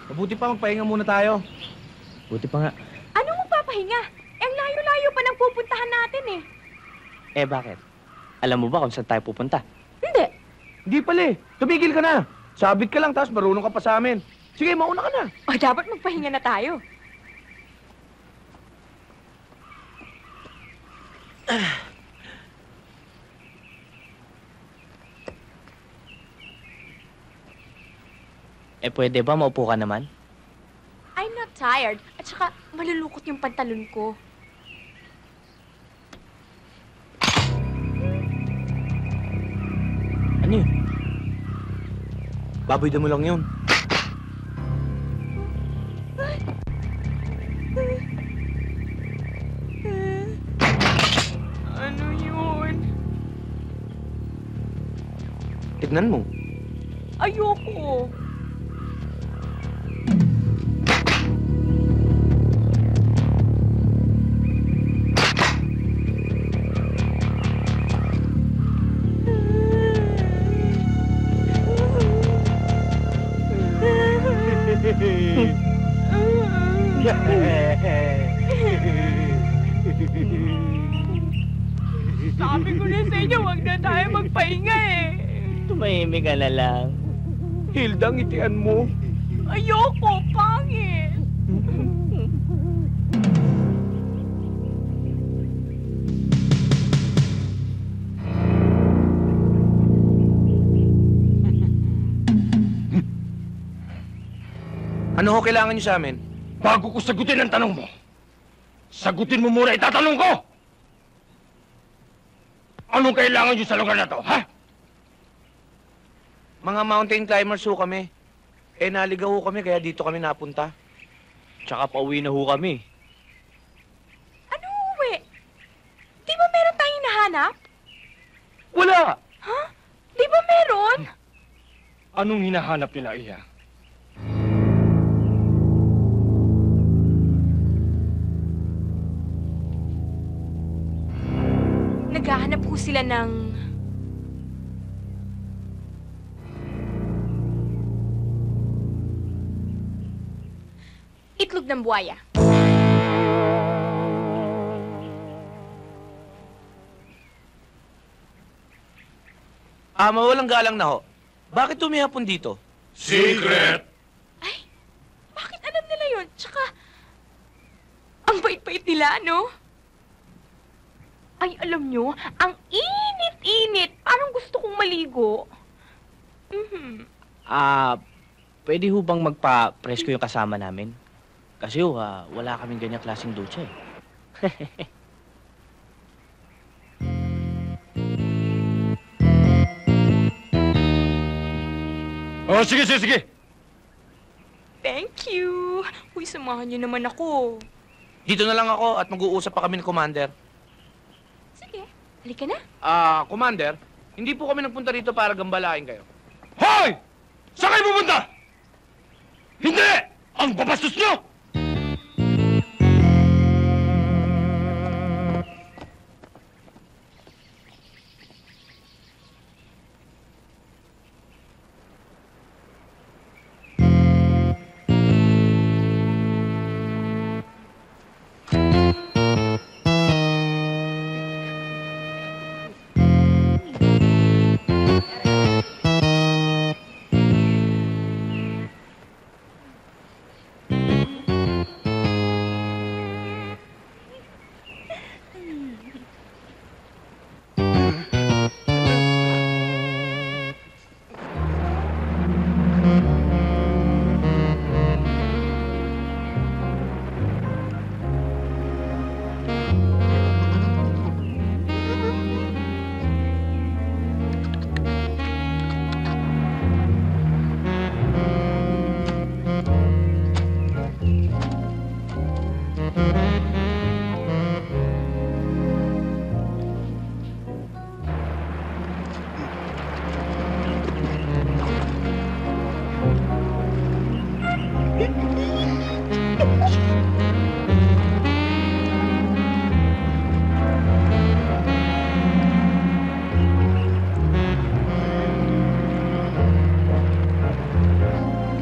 Mabuti pa magpahinga muna tayo. Buti pa nga. Anong magpapahinga? Eh, ang layo-layo pa ng pupuntahan natin eh. Eh, bakit? Alam mo ba kung saan tayo pupunta? Hindi. Hindi pala eh. Tumigil ka na. Sabit ka lang, tapos marunong ka pa sa amin. Sige, mauna ka na. O, dapat magpahinga na tayo. Eh, pwede ba maupo ka naman? I'm not tired. At saka, malulukot yung pantalon ko. Ano yun? Baboy mo lang yun. Ano yun? Tignan mo. Ayoko. Sabi ko na sa inyo, huwag na tayo magpahinga eh. Tumahimik ka na lang. Hilda, ngitian mo. Ayoko, pangit. Ano ho kailangan niyo sa amin? Bago ko sagutin ang tanong mo, sagutin mo muna itatanong ko! Anong kailangan nyo sa lugar na to, ha? Mga mountain climbers ho kami. Eh, naligaw ho kami, kaya dito kami napunta. Tsaka pauwi na ho kami. Ano, uwi? Di ba meron tayong nahanap? Wala! Ha? Di ba meron? Anong hinahanap nila, Iya? Naghahanap ko sila ng... itlog ng buhaya. Mawalang galang na ho. Bakit tumihapon dito? Secret! Ay, bakit alam nila yun? Tsaka, ang bait-bait nila, no? Ay, alam nyo, ang init-init. Parang gusto kong maligo. Pwede ho bang magpa-presko yung kasama namin? Kasi ho, wala kaming ganyang klaseng dutya eh. Oh, sige, sige, sige! Thank you. Uy, samahan nyo naman ako. Dito na lang ako at mag-uusap pa kami ni Commander. Sige, halika na. Commander, hindi po kami nagpunta rito para gambalain kayo. Hoy! Saan kayo pupunta? Hindi! Ang babastos nyo!